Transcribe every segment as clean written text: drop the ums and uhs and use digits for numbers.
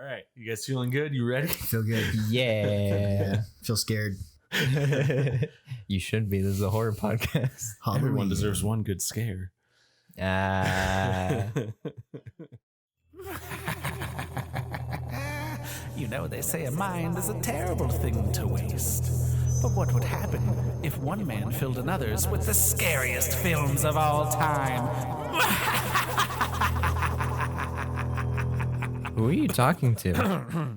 All right. You guys feeling good? You ready? Feel good. Yeah. Feel scared. You should be. This is a horror podcast. Halloween. Everyone deserves one good scare. You know, they say a mind is a terrible thing to waste. But what would happen if one man filled another's with the scariest films of all time? Who are you talking to?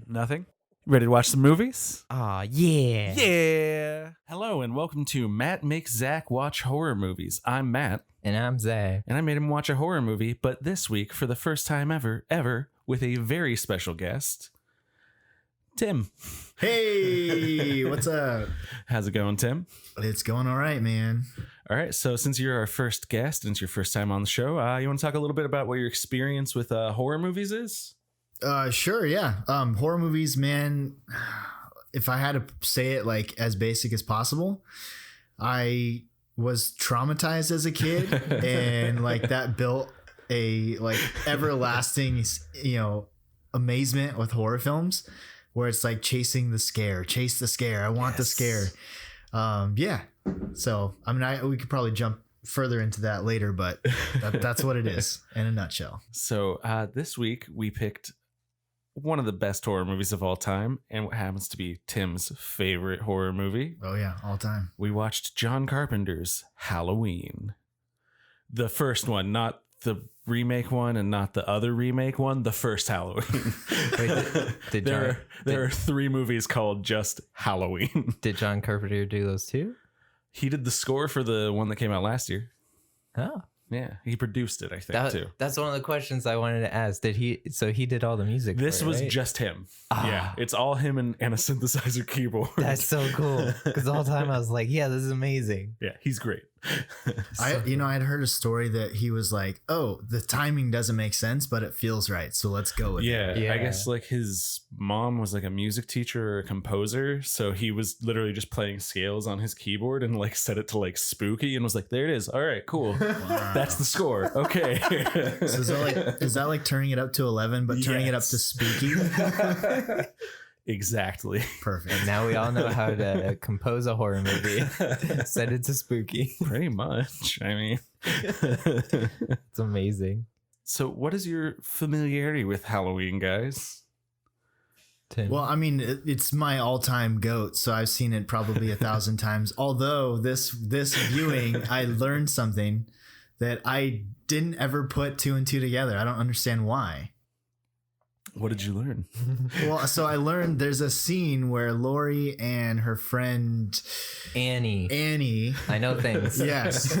Nothing. Ready to watch some movies? Aw, yeah. Yeah. Hello and welcome to Matt Makes Zach Watch Horror Movies. I'm Matt. And I'm Zach. And I made him watch a horror movie, but this week, for the first time ever, with a very special guest, Tim. Hey, what's up? How's it going, Tim? It's going all right, man. All right, so since you're our first guest and it's your first time on the show, you want to talk a little bit about what your experience with horror movies is? Sure, yeah. Horror movies, man. If I had to say it like as basic as possible, I was traumatized as a kid, and like that built a like everlasting, amazement with horror films, where it's like chasing the scare, chase the scare. I want the scare. Yeah. So I mean, we could probably jump further into that later, but that's what it is in a nutshell. So this week we picked one of the best horror movies of all time, and what happens to be Tim's favorite horror movie. Oh yeah, all time. We watched John Carpenter's Halloween. The first one, not the remake one and not the other remake one, the first Halloween. Wait, there are three movies called just Halloween. Did John Carpenter do those too? He did the score for the one that came out last year. Oh. Yeah, he produced it, I think, too. That's one of the questions I wanted to ask. So he did all the music. This was right? just him. Yeah, it's all him and a synthesizer keyboard. That's so cool. Because the whole time I was like, yeah, this is amazing. Yeah, he's great. I had heard a story that he was like, oh, the timing doesn't make sense, but it feels right, so let's go with it. Yeah, I guess like his mom was like a music teacher or a composer, so he was literally just playing scales on his keyboard and like set it to like spooky and was like, there it is. All right, cool. Wow. That's the score. Okay. So is that like turning it up to 11 but turning it up to spooky? Exactly. Perfect. And now we all know how to compose a horror movie. Set it to spooky. Pretty much. I mean, it's amazing. So what is your familiarity with Halloween, guys? Tim. Well, I mean, it's my all-time goat, so I've seen it probably 1,000 times. Although this viewing, I learned something that I didn't ever put two and two together. I don't understand why. What did you learn? Well, so I learned there's a scene where Lori and her friend Annie. I know things. Yes.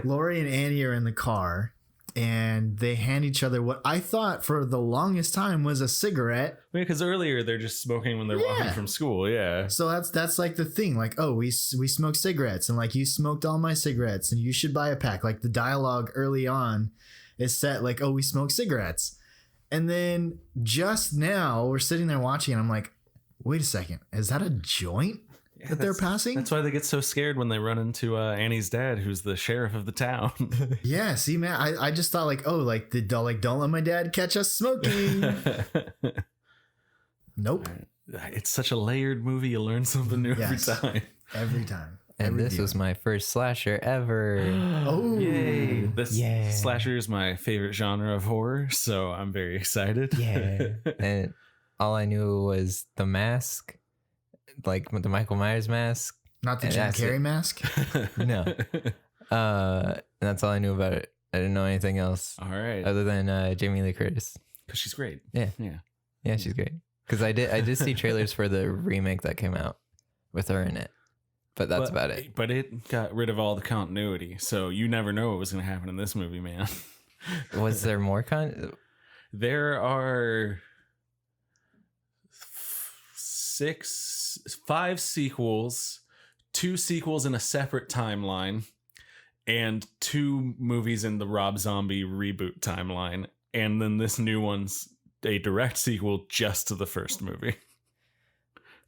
Lori and Annie are in the car and they hand each other what I thought for the longest time was a cigarette. Because earlier they're just smoking when they're walking from school. Yeah. So that's like the thing. Like, oh, we smoke cigarettes, and like you smoked all my cigarettes and you should buy a pack. Like the dialogue early on is set like, oh, we smoke cigarettes. And then just now we're sitting there watching and I'm like, wait a second, is that a joint that they're passing? That's why they get so scared when they run into Annie's dad, who's the sheriff of the town. Yeah, see, man, I just thought like, oh, like don't let my dad catch us smoking. Nope. It's such a layered movie. You learn something new every time. Every time. And this was my first slasher ever. Oh, yay. This slasher is my favorite genre of horror, so I'm very excited. Yeah. And all I knew was the mask, like the Michael Myers mask. Not the Jim Carrey mask? No. And that's all I knew about it. I didn't know anything else. All right. Other than Jamie Lee Curtis. Because she's great. Yeah. Yeah. Yeah, she's great. Because I did see trailers for the remake that came out with her in it. But that's about it. But it got rid of all the continuity, so you never know what was going to happen in this movie, man. Was there more There are 5 sequels, 2 sequels in a separate timeline, and 2 movies in the Rob Zombie reboot timeline. And then this new one's a direct sequel just to the first movie.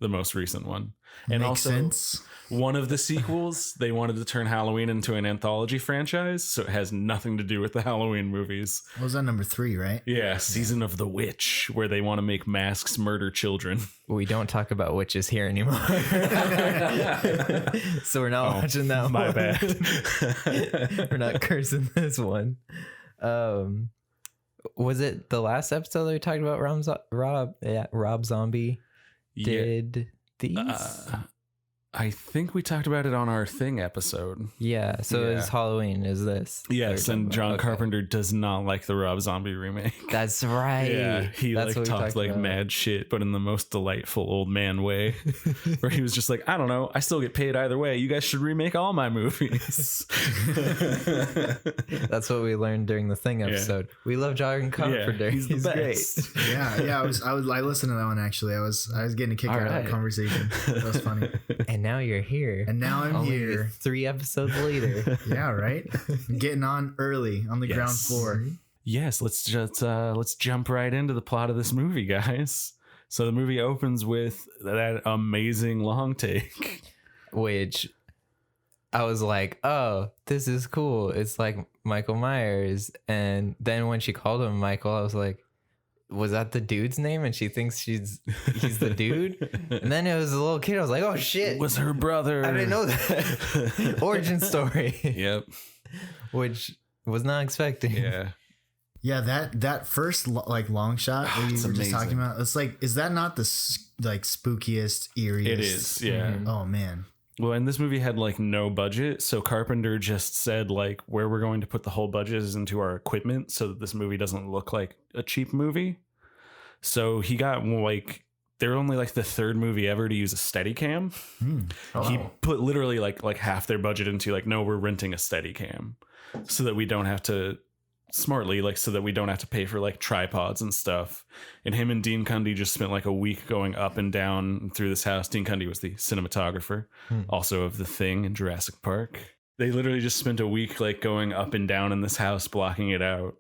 the most recent one. And Makes also sense. one of the sequels, they wanted to turn Halloween into an anthology franchise, so it has nothing to do with the Halloween movies. What was that, number 3, right? Yeah, Season of the Witch, where they want to make masks murder children. We don't talk about witches here anymore. So we're not watching that My one. bad. We're not cursing this one. Was it the last episode that we talked about Rob Zombie did these? I think we talked about it on our Thing episode. Yeah, so Yeah. it's Halloween, is this? Yes, and John Okay. Carpenter does not like the Rob Zombie remake. That's right. Yeah, he That's what we talked talked like about. mad shit, but in the most delightful old man way, where he was just like, I don't know, I still get paid either way. You guys should remake all my movies. That's what we learned during the Thing episode. We love John Carpenter. he's the great. best. Yeah. I listened to that one actually. I was getting a kick out of that right. conversation. That was funny. And now you're here. And now I'm Only here. 3 episodes later. Yeah, right. Getting on early on the ground Yes. floor. Yes, let's jump right into the plot of this movie, guys. So the movie opens with that amazing long take. Which I was like, oh, this is cool. It's like Michael Myers. And then when she called him Michael, I was like, was that the dude's name? And she thinks he's the dude. And then it was a little kid. I was like, oh shit. It was her brother. I didn't know that. Origin story. Yep. Which was not expecting. Yeah. Yeah, that first long shot that you It's were just talking amazing. about. It's like, is that not the spookiest, eeriest? It is. Yeah. Mhm. Oh man. Well, and this movie had like no budget, so Carpenter just said like where we're going to put the whole budget is into our equipment, so that this movie doesn't look like a cheap movie. So he got like they're only like the third movie ever to use a Steadicam. He put literally like half their budget into like, no, we're renting a Steadicam, so that we don't have to so that we don't have to pay for like tripods and stuff. And him and Dean Cundy just spent like a week going up and down through this house. Dean Cundy was the cinematographer, also of The Thing and Jurassic Park. They literally just spent a week like going up and down in this house, blocking it out.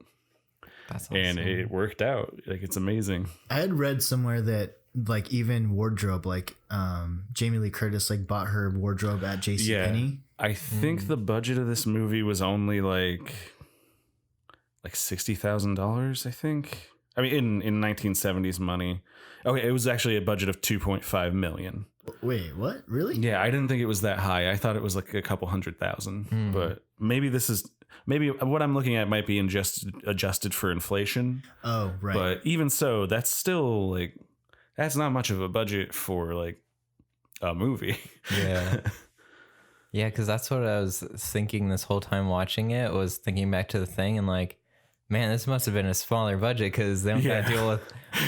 That's awesome. And it worked out. Like, it's amazing. I had read somewhere that like even wardrobe, like Jamie Lee Curtis like bought her wardrobe at JCPenney. I think the budget of this movie was only like $60,000, I think. I mean, in 1970s money. Okay, it was actually a budget of $2.5 million. Wait, what? Really? Yeah, I didn't think it was that high. I thought it was like a couple $100,000. But maybe what I'm looking at might be adjusted for inflation. Oh, right. But even so, that's still like, that's not much of a budget for like a movie. Yeah. Yeah, because that's what I was thinking this whole time watching it, was thinking back to The Thing and like, man, this must have been a smaller budget because they don't got to deal with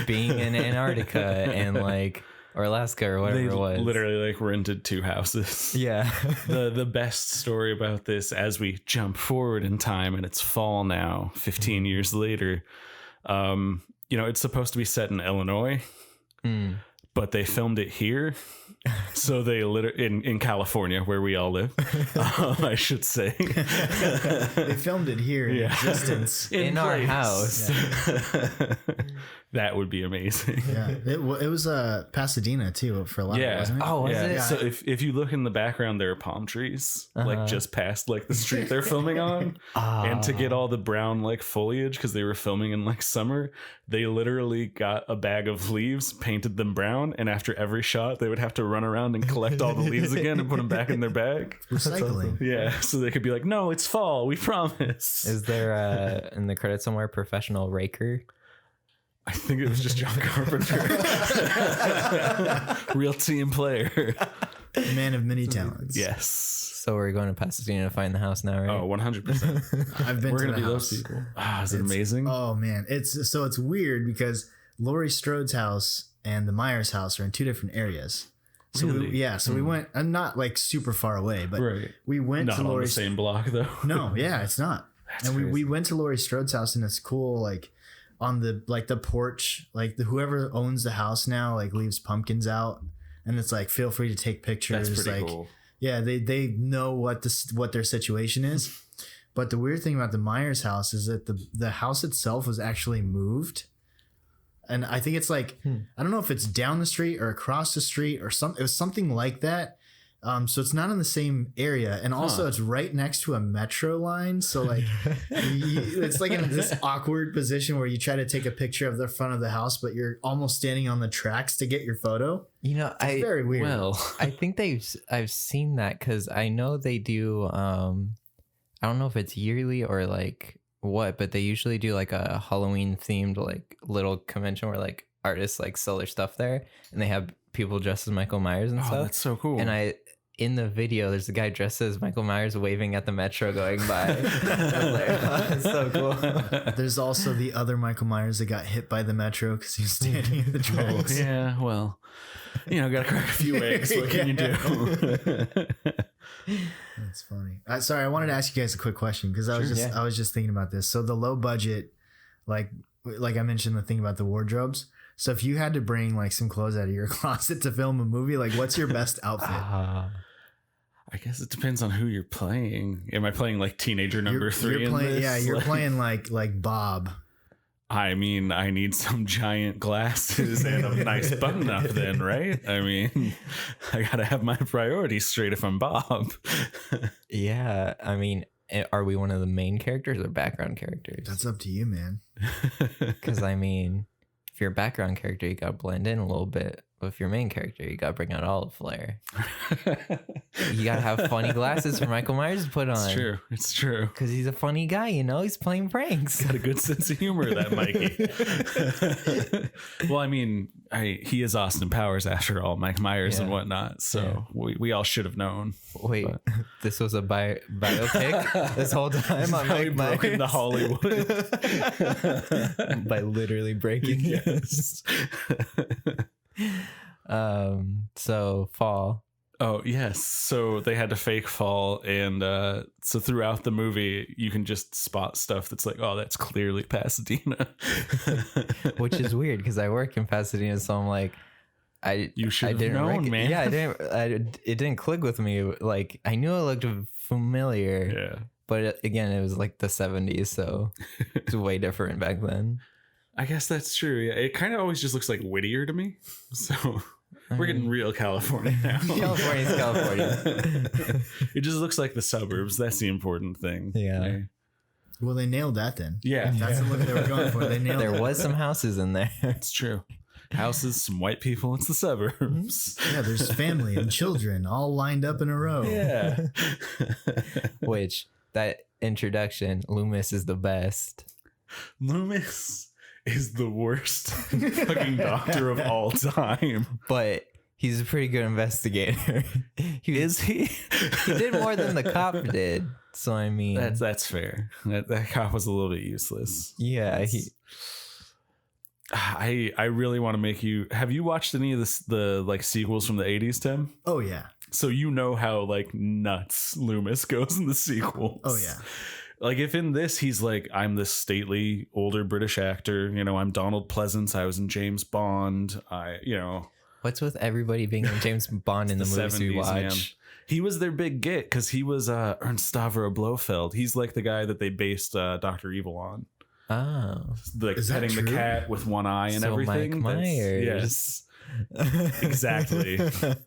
being in Antarctica and like, or Alaska or whatever They it was. literally like rented 2 houses. Yeah. The best story about this, as we jump forward in time and it's fall now, 15 years later, it's supposed to be set in Illinois, but they filmed it here. So they in California, where we all live, I should say. They filmed it here in existence. in our house. That would be amazing. Yeah, it was Pasadena too for a lot of it, wasn't it? Oh, was it? So if you look in the background, there are palm trees like just past like the street they're filming on, and to get all the brown like foliage, because they were filming in like summer, they literally got a bag of leaves, painted them brown, and after every shot they would have to run around and collect all the leaves again and put them back in their bag. Recycling. Yeah, so they could be like, no, it's fall, we promise. Is there in the credits somewhere professional raker? I think it was just John Carpenter. Real team player. Man of many talents. Yes. So we're going to Pasadena to find the house now, right? Oh, 100%. I've been We're to going to the be house. those people. Is it amazing? Oh man, it's weird because Laurie Strode's house and the Myers house are in 2 different areas. So Really? we went. I'm not like super far away, but Right. we went Not to on the Laurie. same block, though. No, yeah, it's not. And we went to Laurie Strode's house, and it's cool. Like on the porch, like whoever owns the house now like leaves pumpkins out, and it's like feel free to take pictures. That's pretty like, cool. yeah, they know what their situation is. But the weird thing about the Myers house is that the house itself was actually moved and I think it's like I don't know if it's down the street or across the street or something. It was something like that. So it's not in the same area, and also it's right next to a metro line. So like, it's like in this awkward position where you try to take a picture of the front of the house, but you're almost standing on the tracks to get your photo. You know, It's very weird. Well, I think I've seen that because I know they do. I don't know if it's yearly or like what, but they usually do like a Halloween themed like little convention where like artists like sell their stuff there, and they have people dressed as Michael Myers and stuff. that's so cool. And in the video, there's a guy dressed as Michael Myers waving at the metro going by. It's so cool. There's also the other Michael Myers that got hit by the metro because he was standing in the tracks. Yeah, well, gotta crack a few eggs. What can you do? That's funny. Sorry, I wanted to ask you guys a quick question because I was just thinking about this. So the low budget, like I mentioned the thing about the wardrobes. So if you had to bring like some clothes out of your closet to film a movie, like what's your best outfit? I guess it depends on who you're playing. Am I playing like teenager number 3 in playing, this? yeah, you're playing like Bob. I mean, I need some giant glasses and a nice button up then, right? I mean, I gotta have my priorities straight if I'm Bob. Yeah, I mean, are we one of the main characters or background characters? That's up to you, man. Because I mean, if you're a background character, you gotta blend in a little bit. But if you're a main character, you gotta bring out all the flair. You gotta have funny glasses for Michael Myers to put on. It's true. It's true. Because he's a funny guy, he's playing pranks. Got a good sense of humor, that Mikey. Well, I mean, he is Austin Powers after all, Mike Myers and whatnot. So we all should have known. Wait, this was a biopic this whole time on Mike Myers? Broke into Hollywood. By literally breaking it. Yes. So fall. Oh yes, so they had to fake fall, and so throughout the movie you can just spot stuff that's like, oh, that's clearly Pasadena. Which is weird because I work in Pasadena, so I'm like, you should have known, man. Yeah, it didn't click with me. Like I knew it looked familiar. Yeah, but again, it was like the 70s, so it's way different back then. I guess that's true. Yeah, it kind of always just looks like Whittier to me. So we're getting real California now. California's California. It just looks like the suburbs. That's the important thing. Yeah. Well, they nailed that then. Yeah. That's the look they were going for. They nailed it. There was some houses in there. It's true. Houses, some white people. It's the suburbs. Yeah, there's family and children all lined up in a row. Yeah. Which, that introduction, Loomis is the best. Loomis is the worst fucking doctor of all time. But he's a pretty good investigator. Is he? He did more than the cop did. So I mean, that's fair. That cop was a little bit useless. Yeah, I really want to make you. Have you watched any of the like sequels from the 80s, Tim? Oh yeah. So you know how like nuts Loomis goes in the sequels. Oh yeah. Like if in this he's like, I'm this stately older British actor, I'm Donald Pleasance, I was in James Bond, what's with everybody being in James Bond in the movies we watch? Man. He was their big get because he was Ernst Stavro Blofeld. He's like the guy that they based Dr. Evil on. Oh, like petting the cat with one eye and so everything. Mike Myers. Yes. Exactly.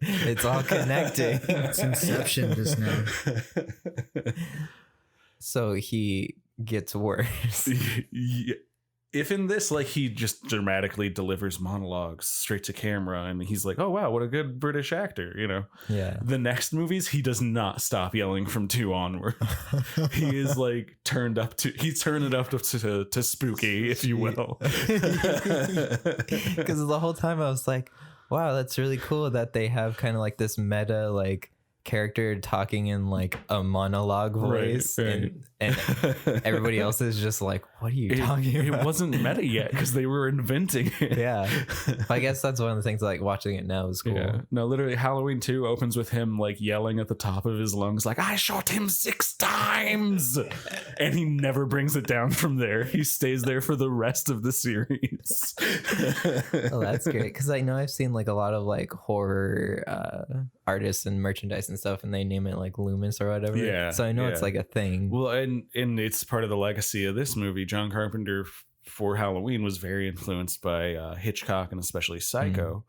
It's all connecting. It's Inception just now. So he gets worse. If in this, like, he just dramatically delivers monologues straight to camera and he's like, oh wow, what a good British actor, Yeah. The next movies, he does not stop yelling from 2 onward. He is like he's turned it up to spooky, if you will. Because the whole time I was like, wow, that's really cool that they have kind of like this meta like character talking in like a monologue voice, right. And everybody else is just like, what are you talking about? It wasn't meta yet because they were inventing it. Yeah. I guess that's one of the things like watching it now is cool. Yeah. No, literally Halloween 2 opens with him like yelling at the top of his lungs like, I shot him 6 times, and he never brings it down from there. He stays there for the rest of the series. Oh, that's great, because I know I've seen like a lot of like horror artists and merchandise and stuff, and they name it like Loomis or whatever. Yeah, so I know it's like a thing. Well, and it's part of the legacy of this movie. John Carpenter for Halloween was very influenced by Hitchcock and especially Psycho.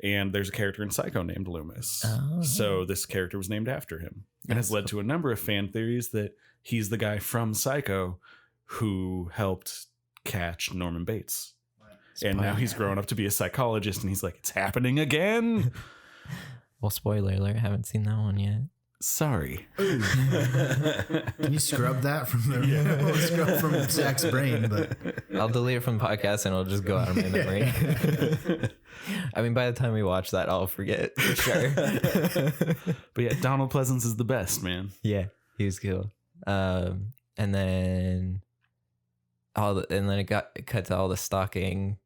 And there's a character in Psycho named Loomis. Oh. So this character was named after him. And has led to a number of fan theories that he's the guy from Psycho who helped catch Norman Bates. And now he's grown up to be a psychologist, and he's like, it's happening again. Well, spoiler alert, I haven't seen that one yet. Sorry. Can you scrub that from scrub from Zach's brain? But I'll delete it from the podcast and it'll just go out of my memory. I mean, by the time we watch that, I'll forget for sure. But yeah, Donald Pleasance is the best, man. Yeah, he was cool. And then it cut to all the stalking,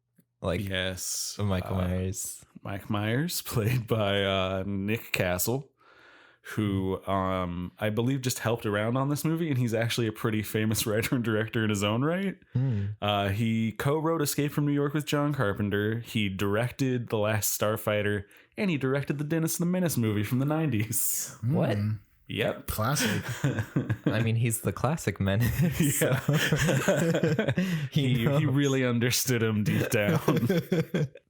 like Yes. of Michael Myers. Mike Myers, played by Nick Castle, who I believe just helped around on this movie, and he's actually a pretty famous writer and director in his own right. He co-wrote Escape from New York with John Carpenter. He directed The Last Starfighter, and he directed the Dennis the Menace movie from the 90s. What? Yep. classic. I mean, he's the classic menace. Yeah. He really understood him deep down.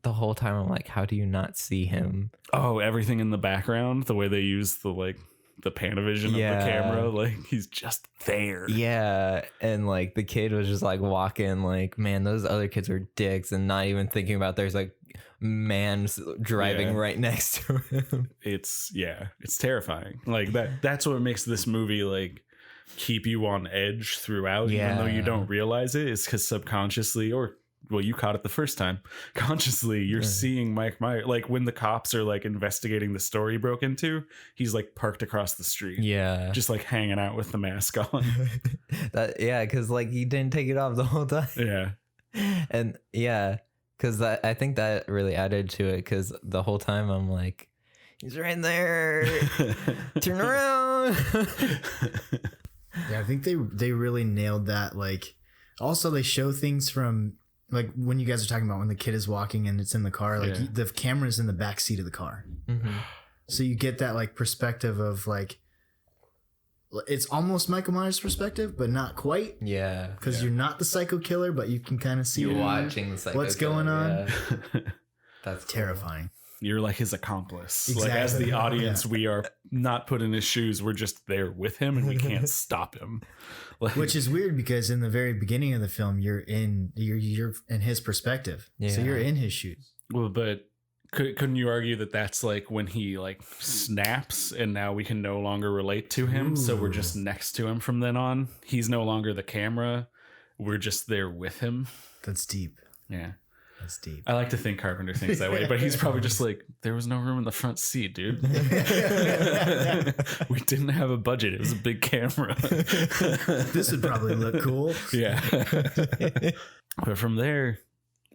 The whole time I'm like, how do you not see him? Oh, everything in the background, the way they use the Panavision of the camera, like he's just there. Yeah, and like the kid was just like walking, like, man, those other kids are dicks, and not even thinking about there's like man driving right next to him. It's terrifying. Like that's what makes this movie like keep you on edge throughout, even though you don't realize it. It's because subconsciously, or well, you caught it the first time, consciously you're seeing Mike Myers. Like when the cops are like investigating the store he broke into, he's like parked across the street, just like hanging out with the mask on. Because like he didn't take it off the whole time. And because I think that really added to it, because the whole time I'm like, he's right there. Turn around. I think they really nailed that. Like, also they show things from like when you guys are talking about when the kid is walking and it's in the car, like the camera's in the back seat of the car. So you get that like perspective of like, it's almost Michael Myers' perspective, but not quite. Yeah. Because you're not the psycho killer, but you can kind of see watching the psycho what's going on. Yeah. That's terrifying. You're like his accomplice. Exactly. Like as the audience, we are not put in his shoes. We're just there with him, and we can't stop him. Like, which is weird because in the very beginning of the film, you're in his perspective, so you're in his shoes. Well, but couldn't you argue that that's like when he like snaps, and now we can no longer relate to him? Ooh. So we're just next to him from then on. He's no longer the camera. We're just there with him. That's deep. Yeah. That's deep. I like to think Carpenter thinks that way, but he's probably just like, there was no room in the front seat, dude. We didn't have a budget. It was a big camera. This would probably look cool. Yeah. But from there,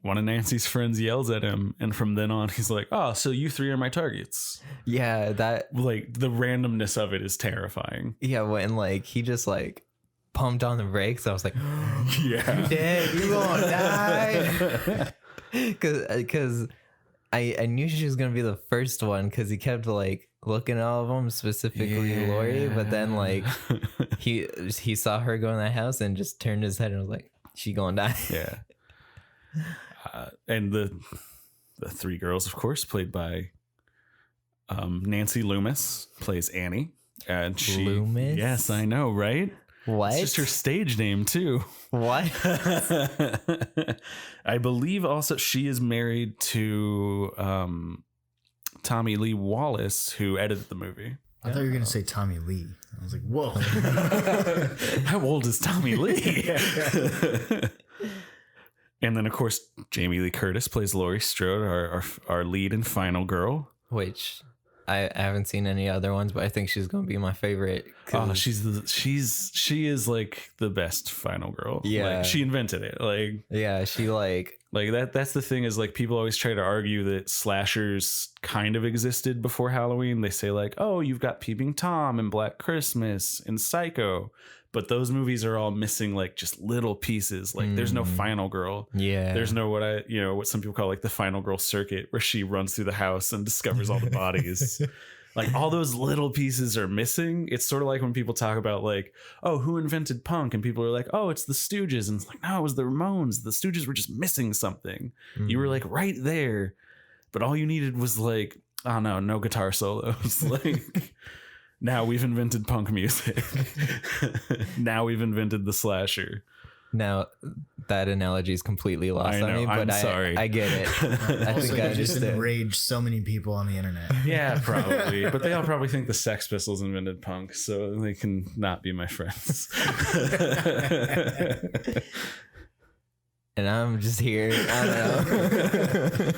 one of Nancy's friends yells at him, and from then on, he's like, oh, so you three are my targets. Yeah, that... Like, the randomness of it is terrifying. Yeah, when, like, he just, like, pumped on the brakes, I was like, yeah. You're dead. You're gonna die. Because I knew she was gonna be the first one, because he kept like looking at all of them, specifically Lori, but then like he saw her go in that house and just turned his head and was like, she gonna die. Yeah. And the three girls, of course, played by Nancy Loomis, plays Annie, and she Loomis? Yes, I know, right? What? It's just her stage name too. What? I believe also she is married to Tommy Lee Wallace, who edited the movie. I thought you were going to say Tommy Lee. I was like, whoa. How old is Tommy Lee? And then, of course, Jamie Lee Curtis plays Laurie Strode, our lead and final girl. Which... I haven't seen any other ones, but I think she's gonna be my favorite. Oh, she is like the best final girl. Yeah, like, she invented it. Like, yeah, she like that. That's the thing, is like people always try to argue that slashers kind of existed before Halloween. They say like, oh, you've got Peeping Tom and Black Christmas and Psycho, but those movies are all missing like just little pieces. Like there's no final girl. Yeah. There's no what some people call like the final girl circuit, where she runs through the house and discovers all the bodies. Like all those little pieces are missing. It's sort of like when people talk about like, oh, who invented punk? And people are like, oh, it's the Stooges. And it's like, no, it was the Ramones. The Stooges were just missing something. You were like right there. But all you needed was like, oh no guitar solos. Like now we've invented punk music. Now we've invented the slasher. Now that analogy is completely lost on me, but sorry. I get it. I Also, think I you just understand. enraged so many people on the internet. Yeah, probably. But they all probably think the Sex Pistols invented punk, so they can not be my friends. And I'm just here. I don't know.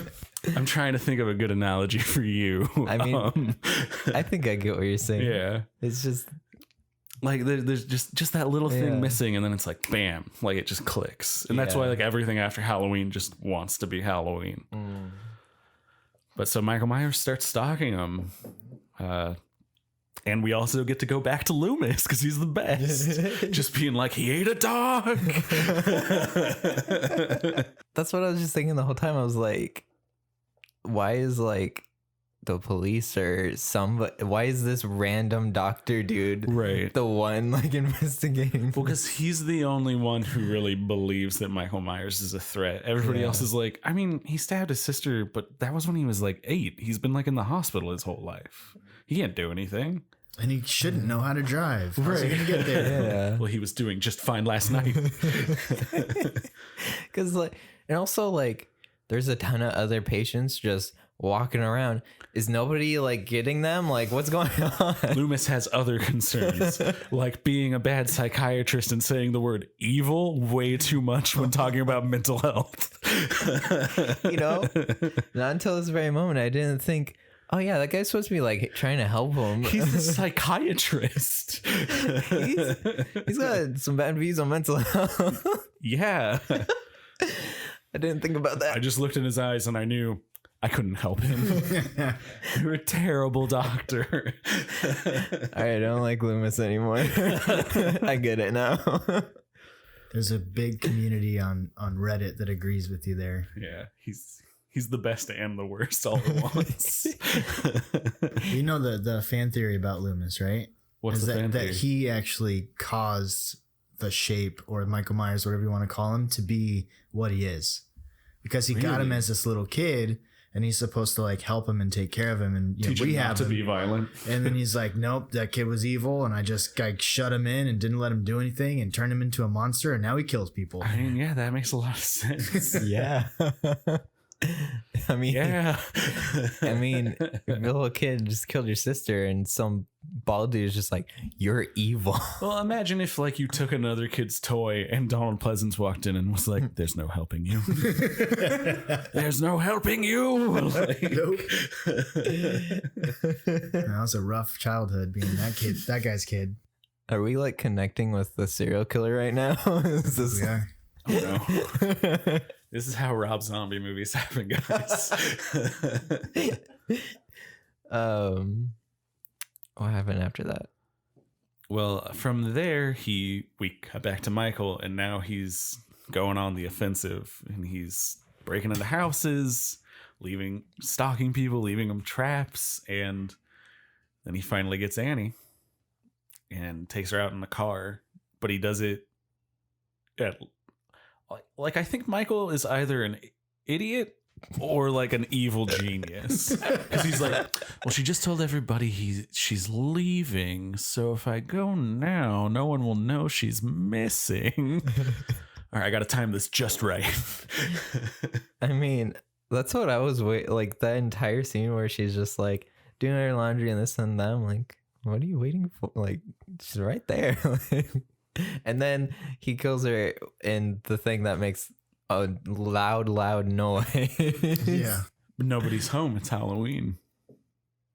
I'm trying to think of a good analogy for you. I mean, I think I get what you're saying. Yeah. It's just Like there's just that little thing Yeah. missing, and then it's like bam, like it just clicks. And that's why Yeah. like everything after Halloween just wants to be Halloween. But so Michael Myers starts stalking him. And we also get to go back to Loomis because he's the best. Just being like, he ate a dog. that's what I was just thinking the whole time. I was like, why is like the police or somebody, why is this random doctor dude Right. the one like investigating? Well, because he's the only one who really believes that Michael Myers is a threat. Everybody else is like, I mean, he stabbed his sister, but that was when he was like 8. He's been like in the hospital his whole life. He can't do anything. And he shouldn't know how to drive. How's he gonna get there? Yeah. Well, he was doing just fine last night. Because like, and also like, there's a ton of other patients just walking around. Is nobody like getting them? Like, what's going on? Loomis has other concerns, like being a bad psychiatrist and saying the word evil way too much when talking about mental health. You know, not until this very moment, I didn't think, oh yeah, that guy's supposed to be like trying to help him. He's a psychiatrist. He's got some bad views on mental health. Yeah. I didn't think about that. I just looked in his eyes and I knew I couldn't help him. You're a terrible doctor. All right, I don't like Loomis anymore. I get it now. There's a big community on Reddit that agrees with you there. Yeah, he's the best and the worst all at once. You know the fan theory about Loomis, right? What's Is the fan that theory? he actually caused the Shape or Michael Myers, whatever you want to call him, to be what he is, because he got him Really? as this little kid, and he's supposed to like help him and take care of him and Teach him rehab not to him. be violent. And then he's like, nope, that kid was evil, and I just like shut him in and didn't let him do anything and turned him into a monster, and now he kills people. I mean, yeah, that makes a lot of sense. Yeah. I mean, Yeah. I mean, your little kid just killed your sister, and some bald dude is just like, "You're evil." Well, imagine if like you took another kid's toy and Donald Pleasance walked in and was like, "There's no helping you. There's no helping you." Like, Nope. That was a rough childhood being that guy's kid. Are we like connecting with the serial killer right now? Is this... We are. oh, no. This is how Rob Zombie movies happen, guys. What happened after that? Well, from there, we cut back to Michael, and now he's going on the offensive, and he's breaking into houses, stalking people, leaving them traps, and then he finally gets Annie and takes her out in the car. But he does it like I think Michael is either an idiot or like an evil genius, because he's like, well, she just told everybody she's leaving, so if I go now, no one will know she's missing. All right, I gotta time this just right. I mean, that's what I was like that entire scene where she's just like doing her laundry and this and that. I'm like, what are you waiting for? Like, she's right there. And then he kills her in the thing that makes a loud noise. Yeah. Nobody's home, it's Halloween.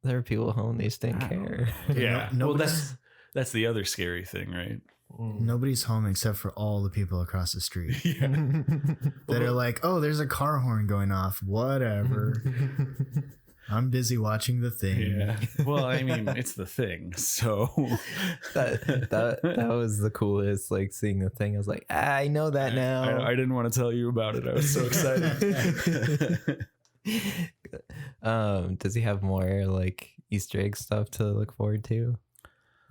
There are people home, they just didn't care. Yeah, well, nobody's- that's the other scary thing, right? Nobody's home except for all the people across the street Yeah. that are like, oh, there's a car horn going off. Whatever. I'm busy watching The Thing. Yeah. Well, I mean, it's The Thing, so that was the coolest, like seeing the thing. I was like, I know that now. I didn't want to tell you about it. I was so excited. Does he have more like Easter egg stuff to look forward to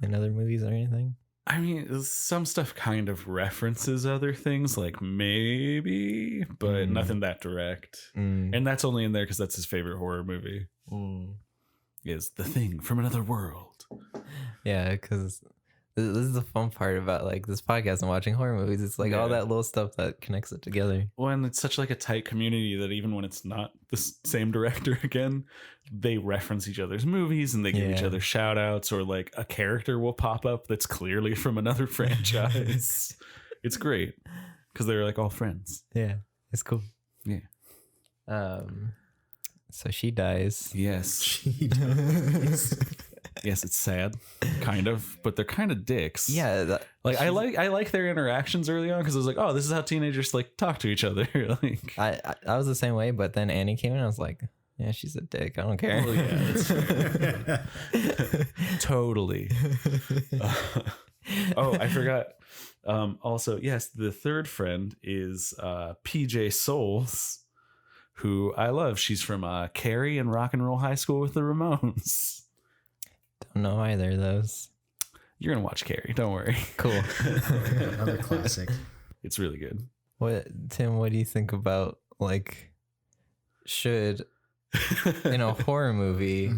in other movies or anything? I mean, some stuff kind of references other things, like maybe, but nothing that direct. And that's only in there because that's his favorite horror movie. Is The Thing from Another World. Yeah, because this is the fun part about like this podcast and watching horror movies. It's like all that little stuff that connects it together. Well, and it's such like a tight community that even when it's not the same director again, they reference each other's movies and they give each other shout outs, or like a character will pop up that's clearly from another franchise. It's great because they're like all friends. Yeah, it's cool. Yeah. So she dies. Yes. She does. Yes, it's sad, kind of, but they're kind of dicks. Yeah, I like their interactions early on because I was like, oh, this is how teenagers like talk to each other. Like, I was the same way, but then Annie came in. And I was like, yeah, she's a dick. I don't care. oh, yeah, that's fair. Totally. Oh, I forgot. Also, yes, the third friend is PJ Souls, who I love. She's from Carrie and Rock and Roll High School with the Ramones. Don't know either of those. You're gonna watch Carrie, don't worry. Cool. Another classic. It's really good. Tim, what do you think about like should in a horror movie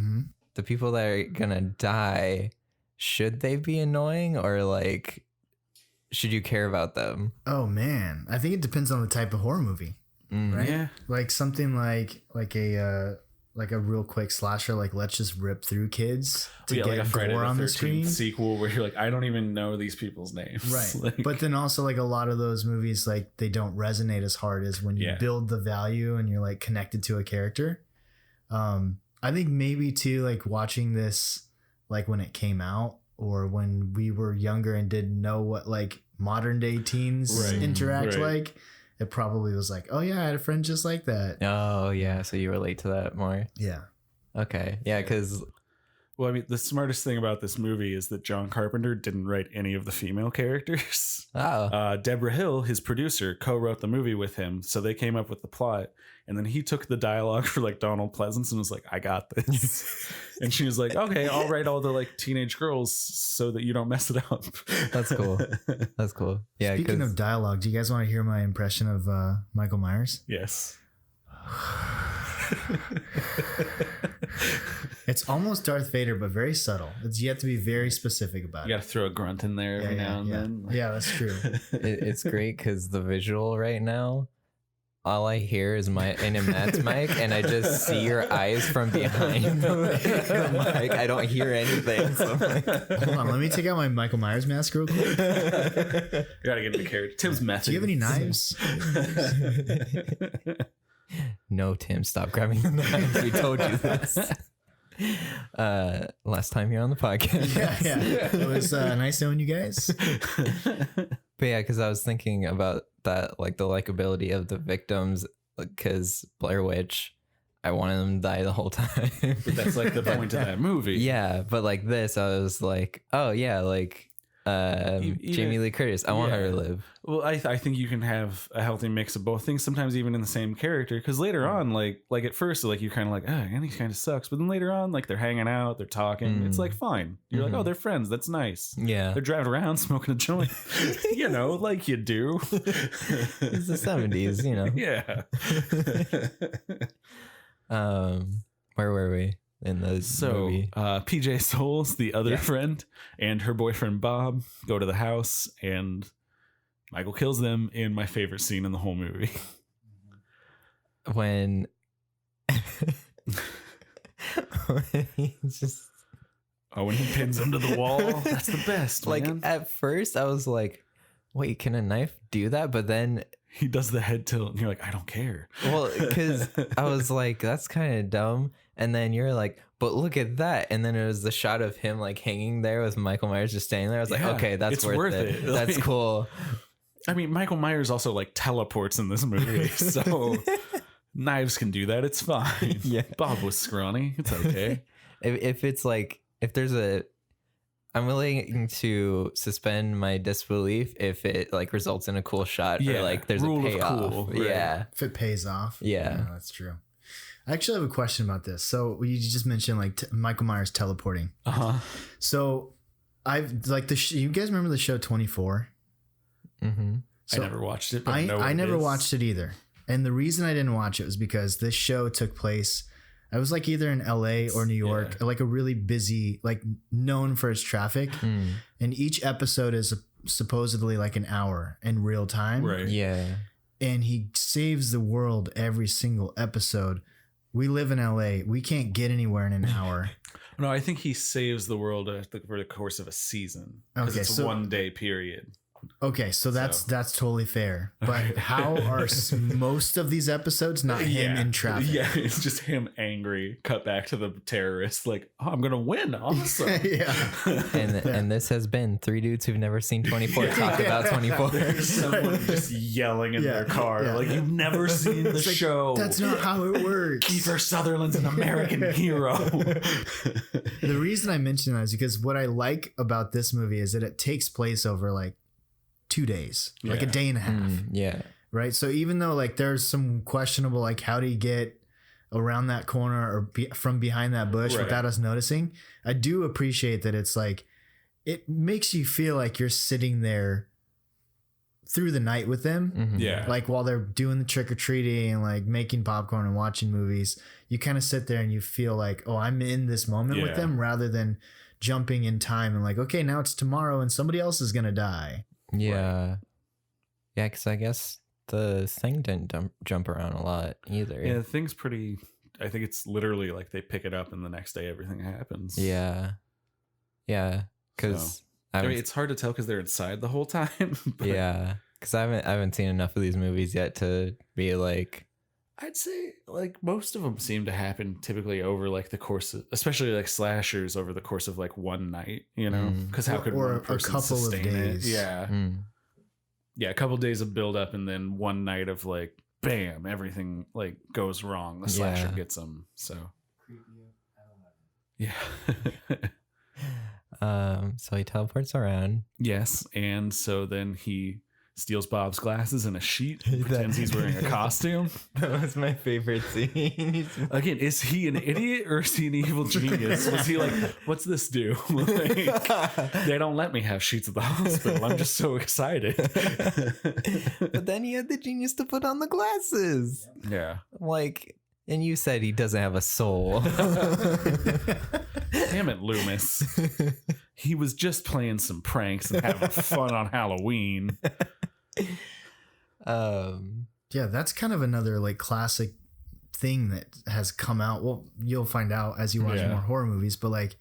the people that are gonna die, should they be annoying or like should you care about them? Oh man, I think it depends on the type of horror movie, right? Yeah. Like something like a real quick slasher, like let's just rip through kids to get like a Friday gore the on the 13th screen sequel where you're like, I don't even know these people's names. right? Like, But then also like a lot of those movies, like they don't resonate as hard as when you build the value and you're like connected to a character. I think maybe too, like watching this like when it came out or when we were younger and didn't know what like modern day teens interact like, it probably was like, oh yeah, I had a friend just like that. Oh yeah, so you relate to that more. Yeah. Okay. Yeah, because well, I mean, the smartest thing about this movie is that John Carpenter didn't write any of the female characters. Deborah Hill, his producer, co-wrote the movie with him, so they came up with the plot, and then he took the dialogue for like Donald Pleasance and was like, I got this. And she was like, okay, I'll write all the like teenage girls so that you don't mess it up. That's cool. That's cool. Yeah. Speaking of dialogue, do you guys want to hear my impression of Michael Myers? Yes. It's almost Darth Vader, but very subtle. You have to be very specific about You it. got to throw a grunt in there every now and then. Yeah, that's true. It's great because the visual right now, all I hear is Matt's mic, and I just see your eyes from behind the mic. I don't hear anything. So I'm like, Hold on, let me take out my Michael Myers mask real quick. You got to get into character. Tim's method. Do you have any knives? No, Tim, stop grabbing the knives. We told you this. Last time you're on the podcast. Yeah. It was nice knowing you guys. But yeah, because I was thinking about that, like the likability of the victims, because Blair Witch, I wanted them to die the whole time. But that's like the point of that movie. Yeah, but like this, I was like, oh yeah, like Jamie Lee Curtis, I want her to live. Well, I think you can have a healthy mix of both things, sometimes even in the same character, because later on, like at first, like you're kind of like, oh, Annie kind of sucks, but then later on, like they're hanging out, they're talking, it's like fine. You're like, oh, they're friends, that's nice. Yeah, they're driving around smoking a joint, you know, like you do. It's the 70s, you know. Yeah. Where were we in the movie? PJ Souls, the other friend, and her boyfriend Bob go to the house, and Michael kills them in my favorite scene in the whole movie. When he just when he pins him to the wall, that's the best. Like man. at first I was like, wait, can a knife do that? But then he does the head tilt and you're like, I don't care. Well, because I was like, that's kind of dumb. And then you're like, but look at that. And then it was the shot of him like hanging there with Michael Myers just standing there. I was like, okay, that's worth it. That's cool. I mean, Michael Myers also like teleports in this movie. So knives can do that. It's fine. Yeah. Bob was scrawny. It's okay. If it's like, if there's I'm willing to suspend my disbelief if it like results in a cool shot or like there's a payoff. Cool, right. Yeah. If it pays off. Yeah. That's true. I actually have a question about this. So you just mentioned like Michael Myers teleporting. So I've like you guys remember the show 24? Mm-hmm. So I never watched it. But I never watched it either. And the reason I didn't watch it was because this show took place. I was like either in LA or New York, like a really busy, like known for its traffic. And each episode is supposedly like an hour in real time. Right. Yeah. And he saves the world every single episode. We live in LA. We can't get anywhere in an hour. No, I think he saves the world for the course of a season. Because it's a 1 day period. Okay, so that's totally fair. But how are most of these episodes not him in traffic? Yeah, it's just him angry. Cut back to the terrorist, like, oh, I'm gonna win. Awesome. And this has been 3 dudes who've never seen 24 talk about 24. There's someone just yelling in their car, like, you've never seen the show. That's not how it works. Kiefer Sutherland's an American hero. The reason I mention that is because what I like about this movie is that it takes place over like 2 days, like a day and a half. Yeah. Right. So even though like there's some questionable, like how do you get around that corner or from behind that bush without us noticing, I do appreciate that it's like, it makes you feel like you're sitting there through the night with them. Yeah. Like while they're doing the trick or treating and like making popcorn and watching movies, you kind of sit there and you feel like, oh, I'm in this moment with them rather than jumping in time and like, okay, now it's tomorrow and somebody else is going to die. Yeah. Right. Yeah, because I guess the thing didn't jump around a lot either. Yeah, the thing's pretty... I think it's literally like they pick it up and the next day everything happens. Yeah. Yeah, because... I mean, it's hard to tell because they're inside the whole time. But yeah, because I haven't seen enough of these movies yet to be like... I'd say like most of them seem to happen typically over like the course of, especially like slashers over the course of like one night, you know, because how could one person a couple sustain of days? It? Yeah. Yeah. A couple of days of build up and then one night of like, bam, everything like goes wrong. The slasher gets them. So yeah. So he teleports around. Yes. And so then he steals Bob's glasses and a sheet and pretends he's wearing a costume. That was my favorite scene. Again, is he an idiot or is he an evil genius? Was he like, what's this do? Like, they don't let me have sheets at the hospital. I'm just so excited. But then he had the genius to put on the glasses. Yeah. Like, and you said he doesn't have a soul. Damn it, Loomis. He was just playing some pranks and having fun on Halloween. Yeah, that's kind of another like classic thing that has come out. Well, you'll find out as you watch more horror movies, but like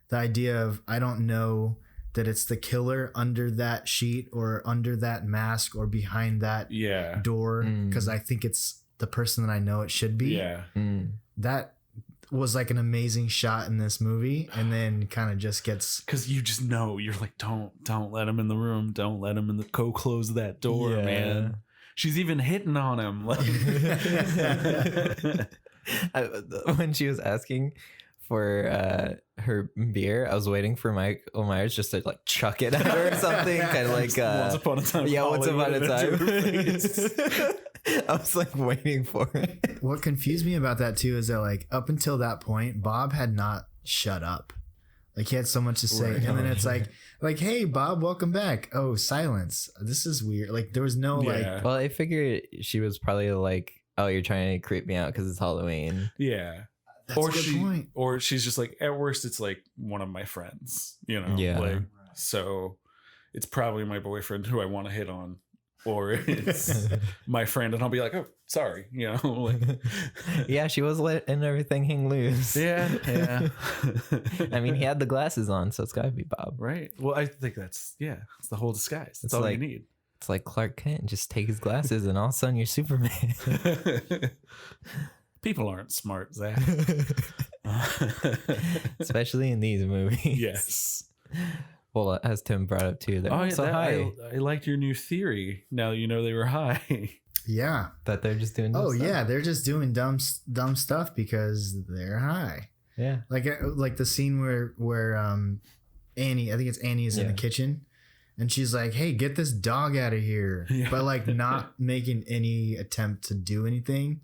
the idea of I don't know that it's the killer under that sheet or under that mask or behind that door because I think it's the person that I know it should be. Yeah. That was like an amazing shot in this movie and then kind of just gets because you just know you're like don't let him in the room, don't let him in the close that door, man. She's even hitting on him like when she was asking for her beer, I was waiting for Michael Myers just to like chuck it at her or something, kind of like Once Upon a Time. Yeah, Once Upon a Time. I was like waiting for it. What confused me about that too is that like up until that point, Bob had not shut up. Like he had so much to say, and then it's like, hey Bob, welcome back. Oh, silence. This is weird. Like there was no like. Well, I figured she was probably like, oh, you're trying to creep me out because it's Halloween. Yeah. That's a good point. Or she's just like, at worst, it's like one of my friends, you know? Yeah. Like, so it's probably my boyfriend who I want to hit on. Or it's my friend, and I'll be like, oh, sorry, you know? Like, yeah, she was letting everything hang loose. Yeah. I mean, he had the glasses on, so it's got to be Bob. Right. Well, I think it's the whole disguise. That's all like, you need. It's like Clark Kent, just take his glasses, and all of a sudden you're Superman. People aren't smart, Zach. Especially in these movies. Yes. Well, as Tim brought up too, I liked your new theory. Now you know they were high. Yeah. That they're just doing dumb stuff. Yeah, they're just doing dumb stuff because they're high. Yeah. Like the scene where Annie, I think it's Annie is in the kitchen and she's like, hey, get this dog out of here. Yeah. But like not making any attempt to do anything.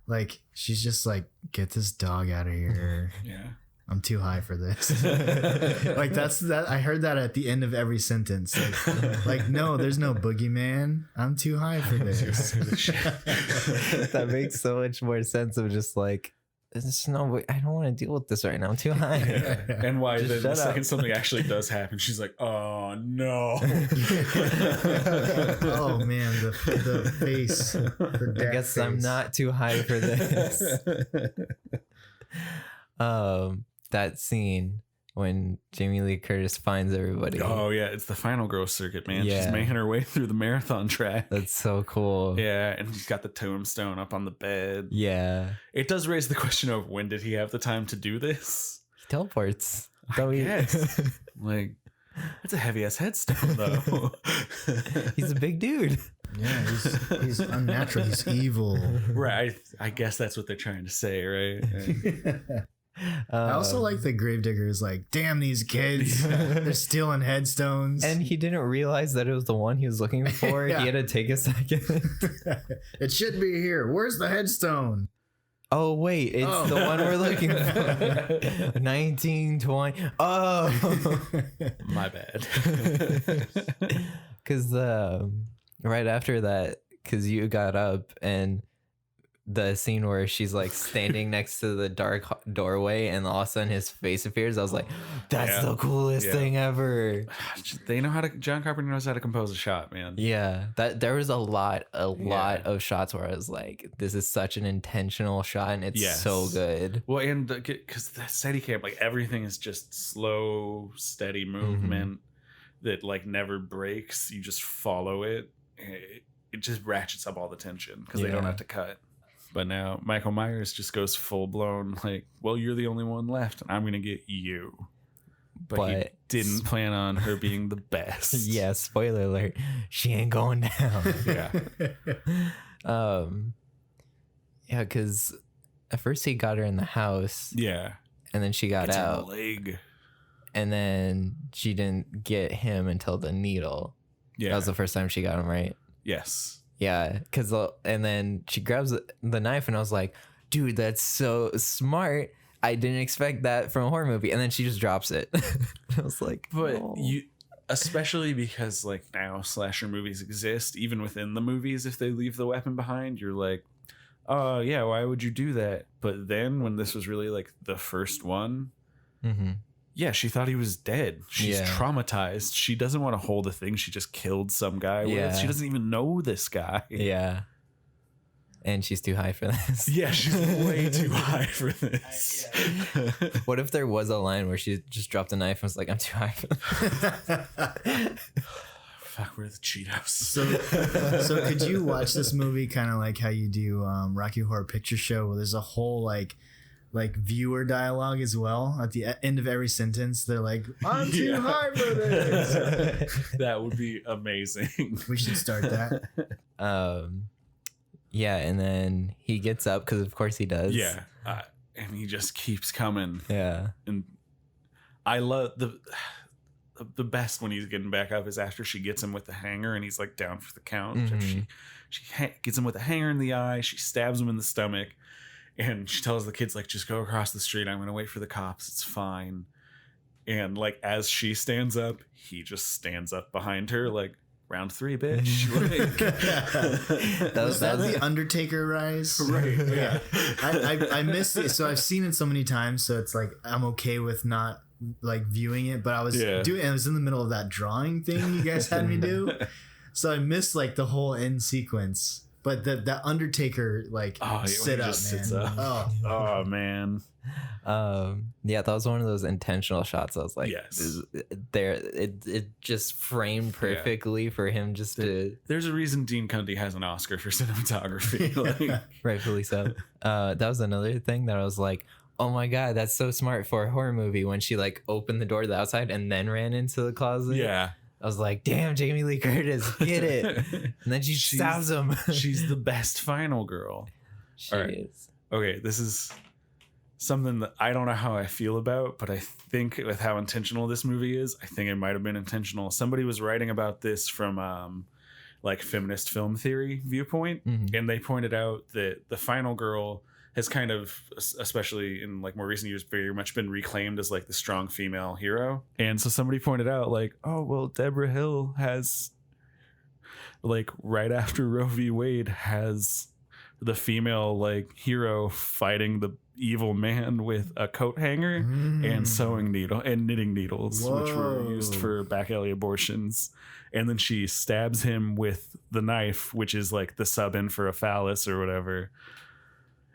Like she's just like, get this dog out of here. Yeah. I'm too high for this. Like that's that. I heard that at the end of every sentence. Like no, there's no boogeyman. I'm too high for this. That makes so much more sense of just like, there's no, I don't want to deal with this right now. I'm too high. And why Just the shut up. second something actually does happen, she's like, oh no. Oh man, the face. The I guess I'm not too high for this. That scene when Jamie Lee Curtis finds everybody. Oh yeah, it's the final growth circuit, man. Yeah. She's making her way through the marathon track. That's so cool. Yeah, and he's got the tombstone up on the bed. Yeah. It does raise the question of when did he have the time to do this? He teleports. I guess. Like, that's a heavy ass headstone though. He's a big dude. Yeah, he's unnatural. He's evil. Right. I guess that's what they're trying to say, right? I also like the gravedigger is like, damn these kids. They're stealing headstones. And he didn't realize that it was the one he was looking for. Yeah. He had to take a second. It should be here. Where's the headstone? Oh wait, it's the one we're looking for. 1920. Oh, My bad. because right after that, because you got up and the scene where she's like standing next to the dark doorway and all of a sudden his face appears, I was like, that's the coolest thing ever. They know how to. John Carpenter knows how to compose a shot, man. Yeah, that there was a lot of shots where I was like, this is such an intentional shot and it's so good. Well, and because the Steadicam, like everything is just slow, steady movement that like never breaks. You just follow it. It just ratchets up all the tension because they don't have to cut. But now Michael Myers just goes full blown like, well, you're the only one left and I'm going to get you. But he didn't plan on her being the best. Yeah, spoiler alert. She ain't going down. Yeah. Yeah, because at first he got her in the house. Yeah. And then she got It's out. in the leg. And then she didn't get him until the needle. Yeah. That was the first time she got him, right? Yes. Yeah, because and then she grabs the knife, and I was like, "Dude, that's so smart! I didn't expect that from a horror movie." And then she just drops it. I was like, But "Oh." you, especially because like now slasher movies exist, even within the movies, if they leave the weapon behind, you're like, "Oh yeah, why would you do that?" But then when this was really like the first one, yeah, she thought he was dead. She's traumatized. She doesn't want to hold a thing she just killed some guy with. She doesn't even know this guy. Yeah. And she's too high for this. Yeah, she's way too high for this. What if there was a line where she just dropped a knife and was like, I'm too high for this? Fuck, we're the Cheetos. So could you watch this movie kind of like how you do Rocky Horror Picture Show, where there's a whole like viewer dialogue as well at the end of every sentence? They're like, I'm too high for this. That would be amazing. We should start that. Yeah, and then he gets up because of course he does. Yeah, and he just keeps coming. Yeah, and I love the best when he's getting back up is after she gets him with the hanger and he's like down for the count. She gets him with a hanger in the eye. She stabs him in the stomach. And she tells the kids, like, just go across the street. I'm going to wait for the cops. It's fine. And, like, as she stands up, he just stands up behind her, like, round 3, bitch. Like, was that the Undertaker rise? Right. Yeah. I missed it. So I've seen it so many times. So it's like, I'm okay with not, like, viewing it. But I was doing, I was in the middle of that drawing thing you guys had me do. So I missed, like, the whole end sequence. But the Undertaker sit up, man. Sits up. Oh man. Yeah, that was one of those intentional shots. I was like, yes, it just framed perfectly for him just to. There's a reason Dean Cundy has an Oscar for cinematography. Like, rightfully so. That was another thing that I was like, oh my god, that's so smart for a horror movie when she like opened the door to the outside and then ran into the closet. Yeah. I was like, damn, Jamie Lee Curtis, get it. And then she stabs him. She's the best final girl. She is. Okay, this is something that I don't know how I feel about, but I think with how intentional this movie is, I think it might have been intentional. Somebody was writing about this from like feminist film theory viewpoint, and they pointed out that the final girl has kind of, especially in like more recent years, very much been reclaimed as like the strong female hero. And so somebody pointed out like, oh well, Deborah Hill has, like, right after Roe v. Wade, has the female like hero fighting the evil man with a coat hanger and sewing needle and knitting needles, which were used for back alley abortions. And then she stabs him with the knife, which is like the sub in for a phallus or whatever.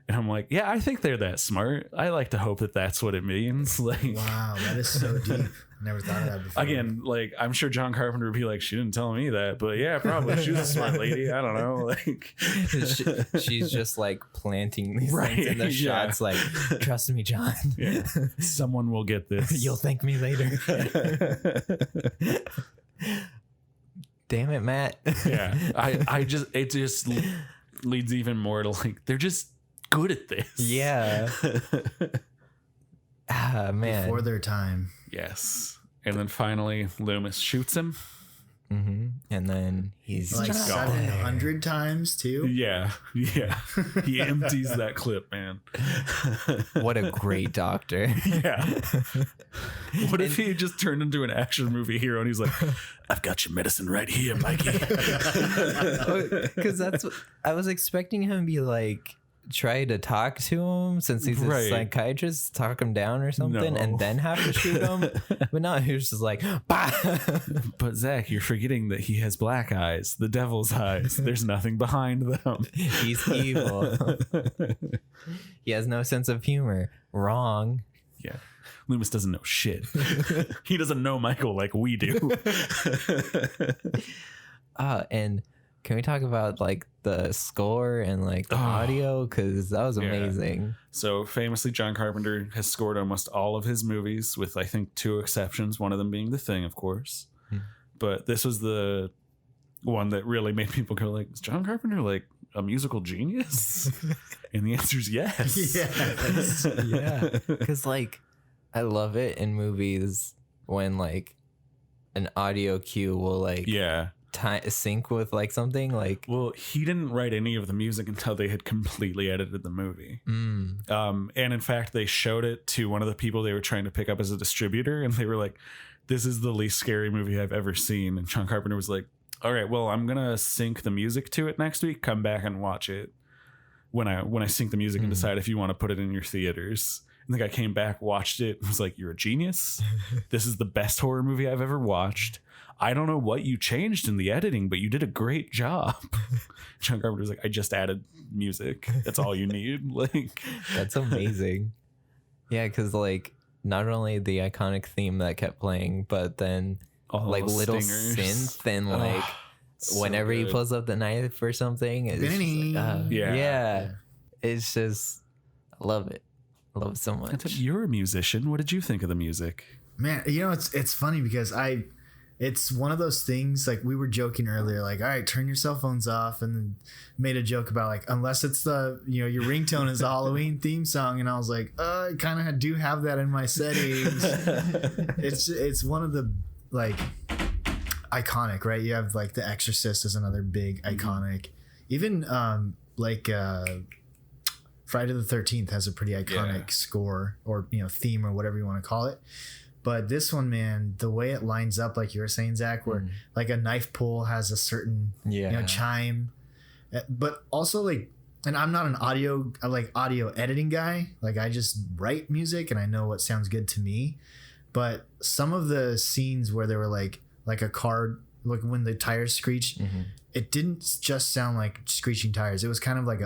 And I'm like, yeah, I think they're that smart. I like to hope that that's what it means. Like, wow, that is so deep. Never thought of that before. Again, like, I'm sure John Carpenter would be like, she didn't tell me that, but yeah, probably she was a smart lady. I don't know. Like, she's just like planting these things in the shots. Like, trust me, John. Yeah. Someone will get this. You'll thank me later. Damn it, Matt. Yeah. It just leads even more to like, they're just good at this. Yeah. Man. Before their time. Yes. And then finally Loomis shoots him. And then he's like just 700 times too. Yeah. He empties that clip, man. What a great doctor. Yeah. What if he just turned into an action movie hero and he's like, I've got your medicine right here, Mikey. Because that's what I was expecting him to be like, try to talk to him since he's a psychiatrist, talk him down or something, and then have to shoot him. But no, he was just like, bah! But Zach, you're forgetting that he has black eyes, the devil's eyes. There's nothing behind them. He's evil. He has no sense of humor. Wrong. Yeah. Loomis doesn't know shit. He doesn't know Michael like we do. And can we talk about like the score and like the audio? Because that was amazing. So famously, John Carpenter has scored almost all of his movies, with I think 2 exceptions, one of them being The Thing, of course. But this was the one that really made people go like, is John Carpenter like a musical genius? And the answer is yes. Yes. Yeah. Because like, I love it in movies when like an audio cue will like sync with like something like. Well, he didn't write any of the music until they had completely edited the movie. And in fact, they showed it to one of the people they were trying to pick up as a distributor, and they were like, this is the least scary movie I've ever seen. And John Carpenter was like, all right, well, I'm gonna sync the music to it next week, come back and watch it when I sync the music and decide if you want to put it in your theaters. And the guy came back, watched it, and was like, you're a genius. This is the best horror movie I've ever watched. I don't know what you changed in the editing, but you did a great job. John Carpenter was like, I just added music. That's all you need. Like, that's amazing. Yeah, because like not only the iconic theme that kept playing, but then all like little stingers. Synth and like whenever he pulls up the knife or something, it's just, it's just, I love it. I love it so much. You're a musician. What did you think of the music? Man, you know, it's funny because it's one of those things, like we were joking earlier, like, all right, turn your cell phones off, and then made a joke about like, unless it's the, you know, your ringtone is the Halloween theme song. And I was like, I kind of do have that in my settings. It's one of the like iconic, right? You have like The Exorcist is another big iconic. Even like Friday the 13th has a pretty iconic score, or, you know, theme, or whatever you want to call it. But this one, man, the way it lines up, like you were saying, Zach, where like a knife pull has a certain you know, chime, but also like, and I'm not an audio editing guy. Like I just write music and I know what sounds good to me. But some of the scenes where they were like a car, like when the tires screeched, it didn't just sound like screeching tires. It was kind of like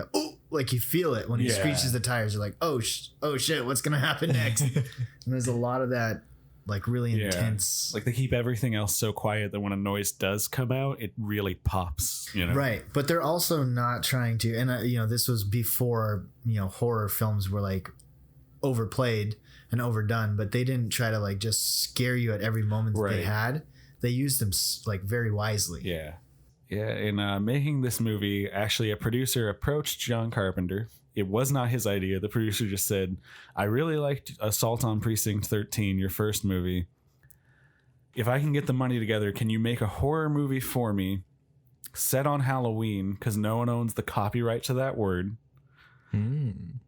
like you feel it when he screeches the tires. You're like, oh shit, what's gonna happen next? And there's a lot of that. Like really intense. Like they keep everything else so quiet that when a noise does come out, it really pops, you know? Right. But they're also not trying to, and you know, this was before, you know, horror films were like overplayed and overdone, but they didn't try to like just scare you at every moment that they had. They used them like very wisely. Yeah. Yeah. In making this movie, actually a producer approached John Carpenter. It was not his idea. The producer just said, I really liked Assault on Precinct 13, your first movie. If I can get the money together, can you make a horror movie for me set on Halloween because no one owns the copyright to that word, and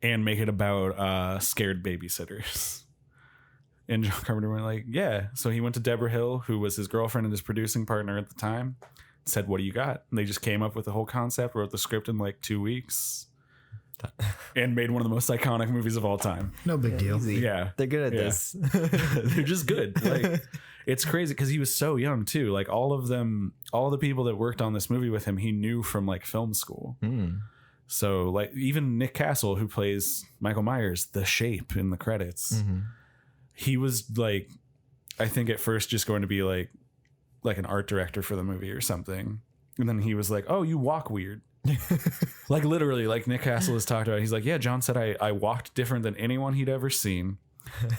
make it about scared babysitters. And John Carpenter went like, yeah. So he went to Deborah Hill, who was his girlfriend and his producing partner at the time, said, what do you got? And they just came up with the whole concept, wrote the script in like 2 weeks, and made one of the most iconic movies of all time. No big deal. Easy. Yeah. They're good at this. They're just good. Like, it's crazy because he was so young too. Like all the people that worked on this movie with him, he knew from like film school. So like even Nick Castle, who plays Michael Myers, the Shape in the credits, he was like, I think at first just going to be like an art director for the movie or something. And then he was like, oh, you walk weird. Like literally, like Nick Castle has talked about. He's like, yeah, John said I walked different than anyone he'd ever seen.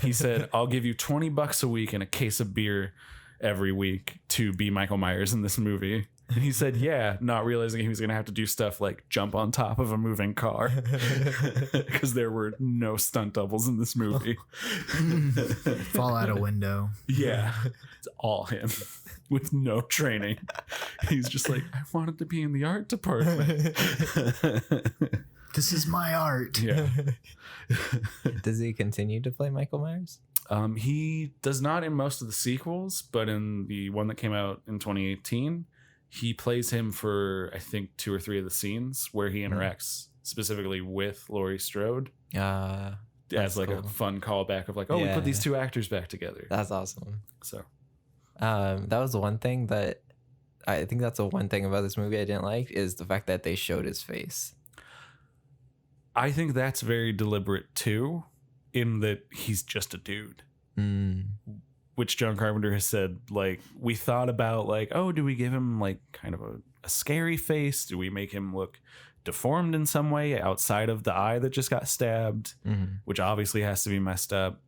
He said, I'll give you $20 a week and a case of beer every week to be Michael Myers in this movie. And he said, yeah, not realizing he was going to have to do stuff like jump on top of a moving car because there were no stunt doubles in this movie. Fall out a window. Yeah, it's all him with no training. He's just like, I wanted to be in the art department. This is my art. Yeah. Does he continue to play Michael Myers? He does not in most of the sequels, but in the one that came out in 2018, he plays him for, I think, 2 or 3 of the scenes where he interacts specifically with Laurie Strode. As like a fun callback of like, oh, we put these 2 actors back together. That's awesome. So that was the one thing that I think that's the one thing about this movie I didn't like is the fact that they showed his face. I think that's very deliberate too, in that he's just a dude. Which John Carpenter has said, like, we thought about like, oh, do we give him like kind of a scary face? Do we make him look deformed in some way outside of the eye that just got stabbed, which obviously has to be messed up?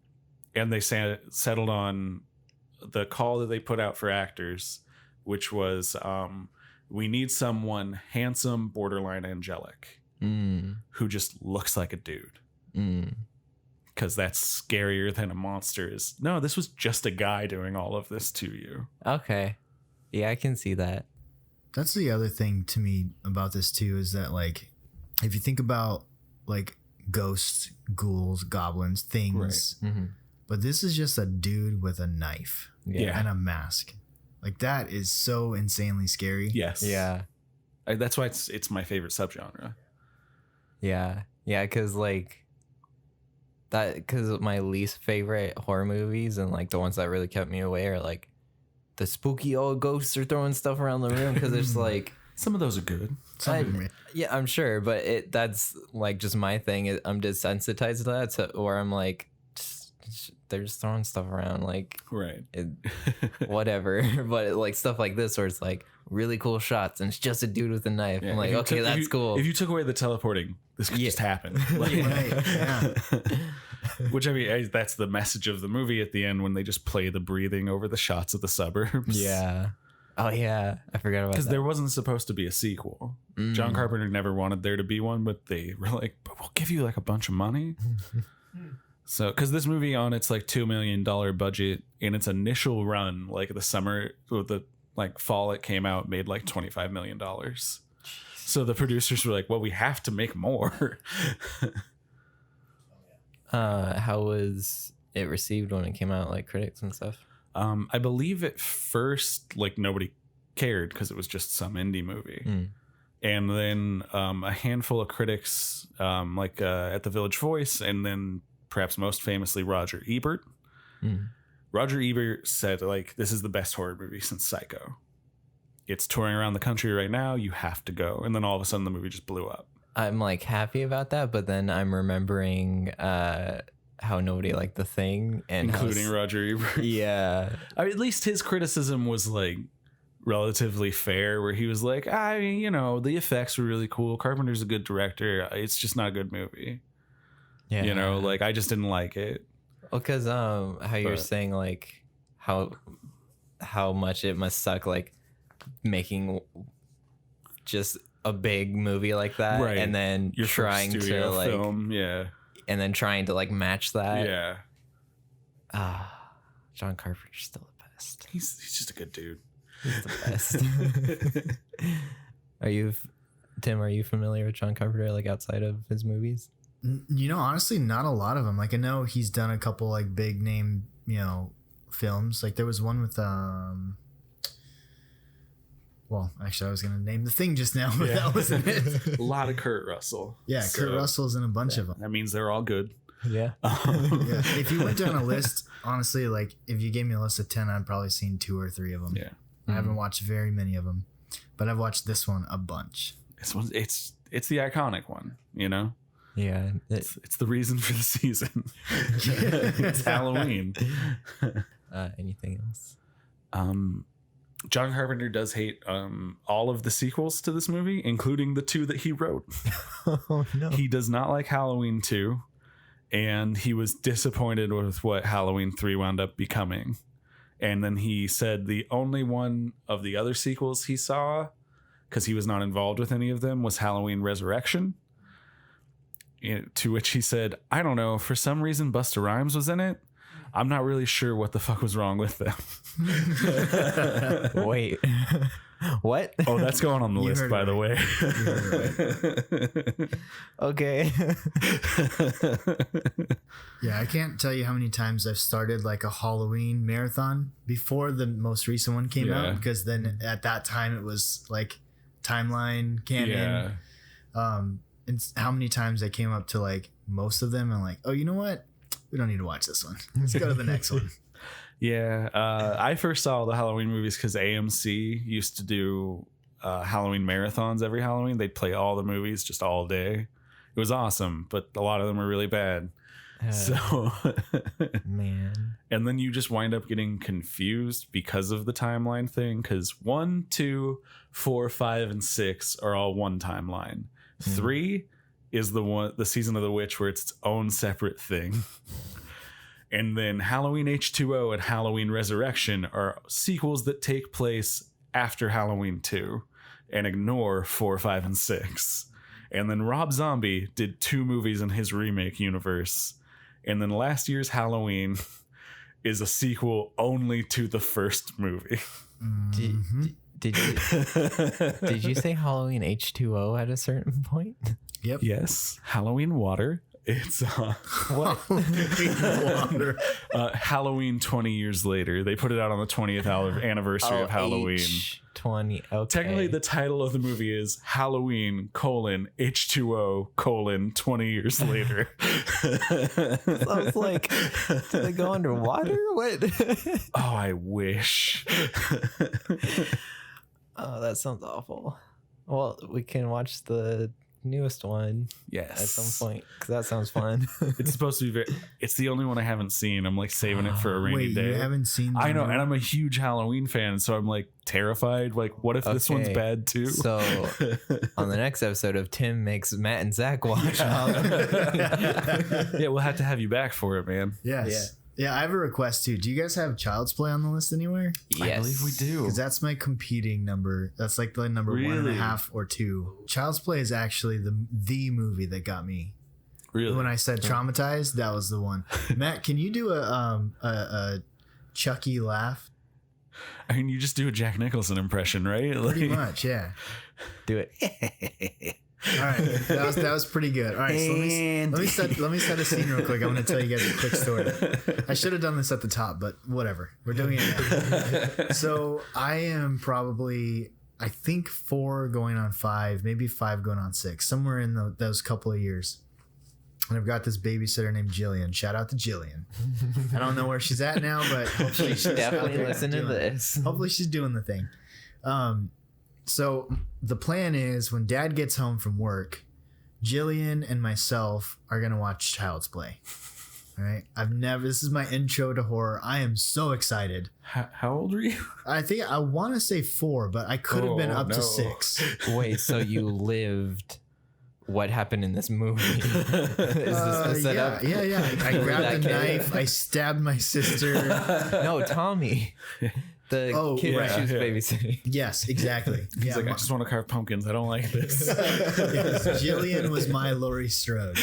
And they settled on the call that they put out for actors, which was we need someone handsome, borderline angelic, who just looks like a dude. Because that's scarier than a monster is. No, this was just a guy doing all of this to you. Okay. Yeah, I can see that. That's the other thing to me about this too, is that like, if you think about like ghosts, ghouls, goblins, things, but this is just a dude with a knife and a mask. Like that is so insanely scary. Yes. Yeah. That's why it's my favorite subgenre. Yeah. Yeah, because like because my least favorite horror movies and like the ones that really kept me away are like the spooky old ghosts are throwing stuff around the room because it's like some of those are good. Yeah, I'm sure, but that's like just my thing. I'm desensitized to that, so, or I'm like, they're just throwing stuff around, like right, whatever. But like stuff like this, where it's like really cool shots and it's just a dude with a knife. I'm like, okay, that's cool. If you took away the teleporting, this could just happen. Like, which I mean, that's the message of the movie at the end when they just play the breathing over the shots of the suburbs. Yeah. Oh yeah, I forgot about that. Because there wasn't supposed to be a sequel. John Carpenter never wanted there to be one, but they were like, "But we'll give you like a bunch of money." So, because this movie on its like $2 million budget in its initial run, like the summer or the like fall it came out, made like $25 million. So the producers were like, "Well, we have to make more." How was it received when it came out, like critics and stuff? I believe at first, like nobody cared because it was just some indie movie. And then a handful of critics, like at the Village Voice, and then perhaps most famously Roger Ebert. Roger Ebert said, like, this is the best horror movie since Psycho. It's touring around the country right now. You have to go. And then all of a sudden the movie just blew up. I'm like happy about that, but then I'm remembering how nobody liked The Thing, and including Roger Ebert. Yeah, I mean, at least his criticism was like relatively fair, where he was like, you know, the effects were really cool. Carpenter's a good director. It's just not a good movie. Yeah, you know, like I just didn't like it. Well, because how you're saying like how much it must suck, like making just a big movie like that, right? And then you're trying to like film, and then trying to like match that. Yeah. John Carpenter's still the best. He's just a good dude. He's the best. Tim, are you familiar with John Carpenter, like outside of his movies? You know, honestly, not a lot of them. Like I know he's done a couple like big name, films. Like there was one with well, actually I was gonna name The Thing just now, but that wasn't it. A lot of Kurt Russell. Yeah, So, Kurt Russell's in a bunch of them. That means they're all good. Yeah. Yeah. If you went down a list, honestly, like if you gave me a list of 10, I'd probably seen 2 or 3 of them. Yeah. I haven't watched very many of them, but I've watched this one a bunch. This one, it's the iconic one, you know? Yeah. It's the reason for the season. It's Halloween. Anything else? John Carpenter does hate all of the sequels to this movie, including the 2 that he wrote. Oh no. He does not like Halloween 2, and he was disappointed with what Halloween 3 wound up becoming. And then he said the only one of the other sequels he saw, because he was not involved with any of them, was Halloween Resurrection. To which he said, I don't know, for some reason Busta Rhymes was in it. I'm not really sure what the fuck was wrong with them. Wait. What? Oh, that's going on the You list, heard by it the way. Okay. Yeah, I can't tell you how many times I've started like a Halloween marathon before the most recent one came Yeah. out, because then at that time it was like timeline canon. And how many times I came up to like most of them and like, oh, you know what? We don't need to watch this one. Let's go to the next one. Yeah. I first saw the Halloween movies because AMC used to do Halloween marathons every Halloween. They'd play all the movies just all day. It was awesome, but a lot of them were really bad. So, Man. and then you just wind up getting confused because of the timeline thing. Because 1, 2, 4, 5, and 6 are all one timeline. 3 is the season of the witch, where it's its own separate thing. And then Halloween H2O and Halloween Resurrection are sequels that take place after Halloween 2 and ignore 4, 5, and 6. And then Rob Zombie did 2 movies in his remake universe. And then last year's Halloween is a sequel only to the first movie. Did you say Halloween H2O at a certain point? Yep. Yes, Halloween water. It's What? Halloween 20 years later. They put it out on the 20th anniversary of Halloween. H20. Okay. Technically, the title of the movie is Halloween, H2O, 20 years later. I was like, do they go underwater? What? Oh, I wish. Oh, that sounds awful. Well, we can watch the newest one Yes. at some point, because that sounds fun. It's supposed to be it's the only one I haven't seen. I'm like saving it for a rainy Wait, day. you haven't seen I know, new- and I'm a huge Halloween fan, so I'm like terrified. Like, what if this one's Okay, bad too? So on the next episode of Tim Makes Matt and Zach Watch, Yeah, we'll have to have you back for it, man. Yes. Yeah, I have a request too. Do you guys have Child's Play on the list anywhere? I believe we do. Because that's my competing number. That's like the number Really? 1.5 or 2. Child's Play is actually the movie that got me. Really? When I said traumatized, that was the one. Matt, can you do a Chucky laugh? I mean, you just do a Jack Nicholson impression, right? Pretty Like, much, yeah. do it. All right, that was pretty good. All right, so let me set a scene real quick. I'm going to tell you guys a quick story. I should have done this at the top, but whatever. We're doing it now. So I am probably, I think 4 going on 5, maybe 5 going on 6, somewhere in those couple of years. And I've got this babysitter named Jillian. Shout out to Jillian. I don't know where she's at now, but hopefully she's Definitely out there listen to doing it. this. Hopefully she's doing the thing. So the plan is when Dad gets home from work, Jillian and myself are going to watch Child's Play. All right. This is my intro to horror. I am so excited. how old were you? I think I want to say 4, but I could have been Oh, up no. to 6. Wait, so you lived what happened in this movie? Is this the setup? Yeah. I That grabbed a kid. knife. I stabbed my sister. No, Tommy. The kid right, she was yeah. babysitting. Yes, exactly. He's Yeah, like, I just want to carve pumpkins. I don't like this. yes, Jillian was my Laurie Strode.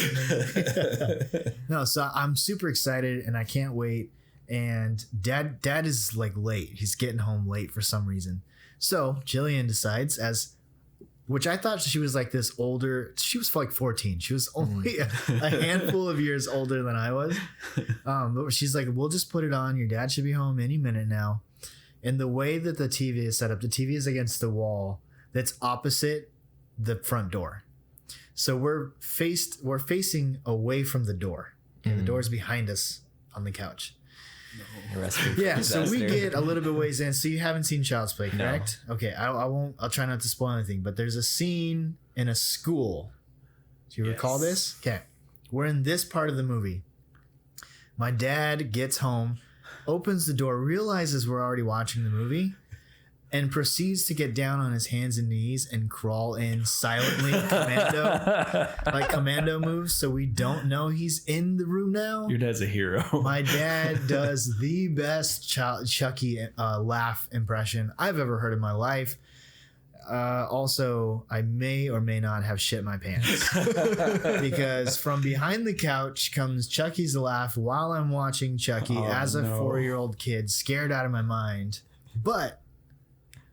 No, so I'm super excited and I can't wait. And dad is like late. He's getting home late for some reason. So Jillian decides, which I thought she was like this older. She was like 14. She was only a handful of years older than I was. But she's like, we'll just put it on. Your dad should be home any minute now. And the way that the TV is set up, the TV is against the wall that's opposite the front door. So we're facing away from the door. And the door's behind us on the couch. Yeah, so we get a little bit ways in. So you haven't seen Child's Play, correct? No. Okay, I won't. I'll try not to spoil anything. But there's a scene in a school. Do you recall this? Okay, we're in this part of the movie. My dad gets home, opens the door, realizes we're already watching the movie, and proceeds to get down on his hands and knees and crawl in silently, commando moves, so we don't know he's in the room now. Your dad's a hero. My dad does the best Chucky laugh impression I've ever heard in my life. Also, I may or may not have shit my pants because from behind the couch comes Chucky's laugh while I'm watching Chucky as a 4-year-old kid, scared out of my mind. But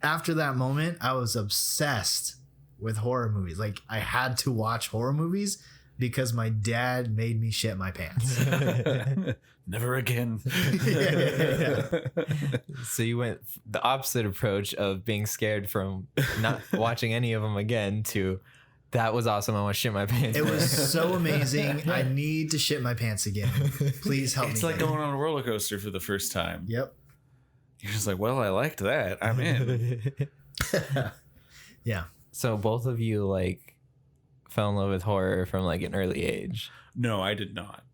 after that moment, I was obsessed with horror movies. Like, I had to watch horror movies because my dad made me shit my pants. Never again. So you went the opposite approach of being scared from not watching any of them again to that was awesome. I want to shit my pants. It was so amazing. I need to shit my pants again. Please help me. It's like going on a roller coaster for the first time. Yep. You're just like, well, I liked that. I'm in. Yeah. So both of you like fell in love with horror from like an early age. No, I did not.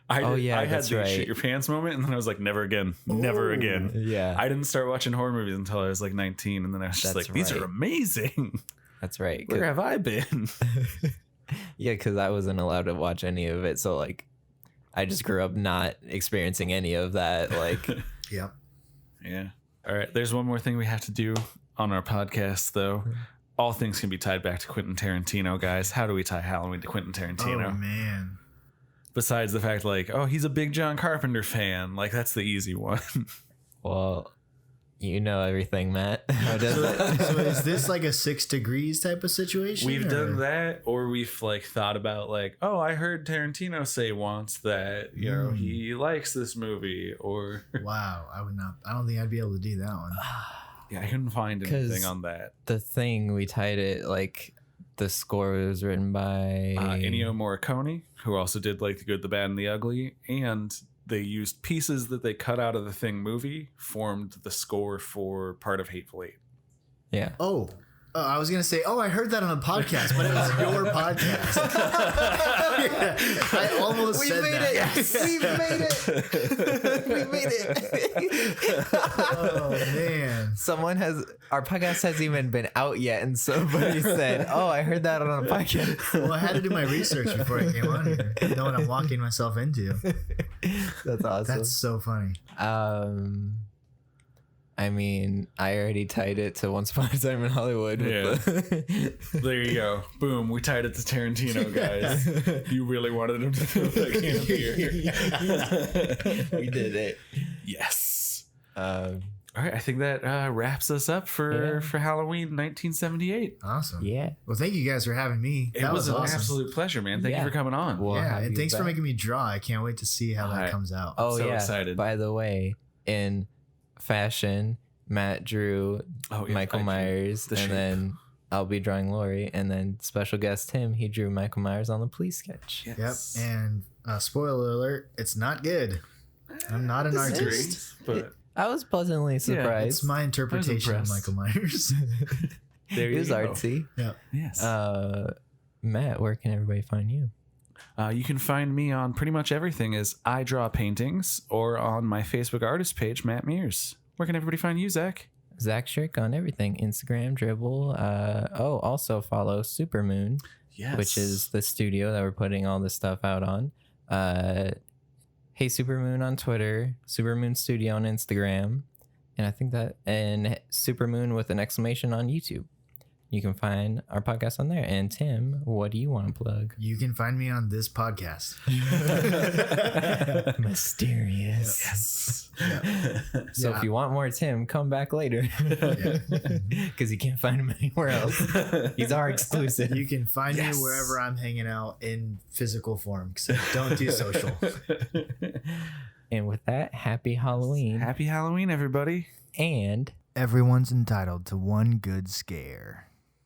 I had the shit your pants moment, and then I was like, never again. Never again. Yeah. I didn't start watching horror movies until I was like 19, and then I was just these are amazing. That's right. Where have I been? Yeah, because I wasn't allowed to watch any of it. So like I just grew up not experiencing any of that. Like Yeah. Yeah. All right. There's one more thing we have to do on our podcast, though. All things can be tied back to Quentin Tarantino, guys. How do we tie Halloween to Quentin Tarantino? Oh, man. Besides the fact, like, oh, he's a big John Carpenter fan. Like, that's the easy one. Well, you know everything, Matt. How does it? So is this like a 6 Degrees type of situation? We've done that, or we've like thought about like, oh, I heard Tarantino say once that, you know, he likes this movie, or wow, I don't think I'd be able to do that one. Yeah, I couldn't find anything on that. The Thing, we tied it like the score was written by Ennio Morricone, who also did like The Good, the Bad, and the Ugly, and they used pieces that they cut out of the Thing movie, formed the score for part of Hateful Eight. Yeah. Oh, I was gonna say, I heard that on a podcast, but it was your podcast. Yeah, I almost said that. Yes. We made it. We made it. Oh man! Our podcast hasn't even been out yet, and somebody said, "Oh, I heard that on a podcast." Well, I had to do my research before I came on here. You know what I'm walking myself into. That's awesome. That's so funny. I mean, I already tied it to Once Upon a Time in Hollywood. Yeah. There you go. Boom. We tied it to Tarantino, guys. You really wanted him to feel like him here. We did it. Yes. All right. I think that wraps us up for Halloween 1978. Awesome. Yeah. Well, thank you guys for having me. It was an absolute pleasure, man. Thank you for coming on. Well, yeah, and thanks for making me draw. I can't wait to see how that comes out. Oh, so yeah. excited. By the way, in fashion, Matt drew Michael Myers, and then I'll be drawing Lori, and then special guest Tim, he drew Michael Myers on the police sketch. Yes. Yep. And spoiler alert, it's not good. I'm not an artist, but I was pleasantly surprised. It's my interpretation of Michael Myers. There It was artsy. Yeah. Yes. Matt, where can everybody find you? You can find me on pretty much everything as I Draw Paintings, or on my Facebook artist page, Matt Merys. Where can everybody find you, Zach? Zach Shirk on everything. Instagram, Dribble. Also follow Supermoon, which is the studio that we're putting all this stuff out on. Hey Supermoon on Twitter, Supermoon Studio on Instagram, and I think that, and Supermoon with an exclamation on YouTube. You can find our podcast on there. And Tim, what do you want to plug? You can find me on this podcast. Mysterious. Yes. So if you want more Tim, come back later. Because you can't find him anywhere else. He's our exclusive. You can find me wherever I'm hanging out in physical form, because I don't do social. And with that, happy Halloween. Happy Halloween, everybody. And Everyone's entitled to one good scare.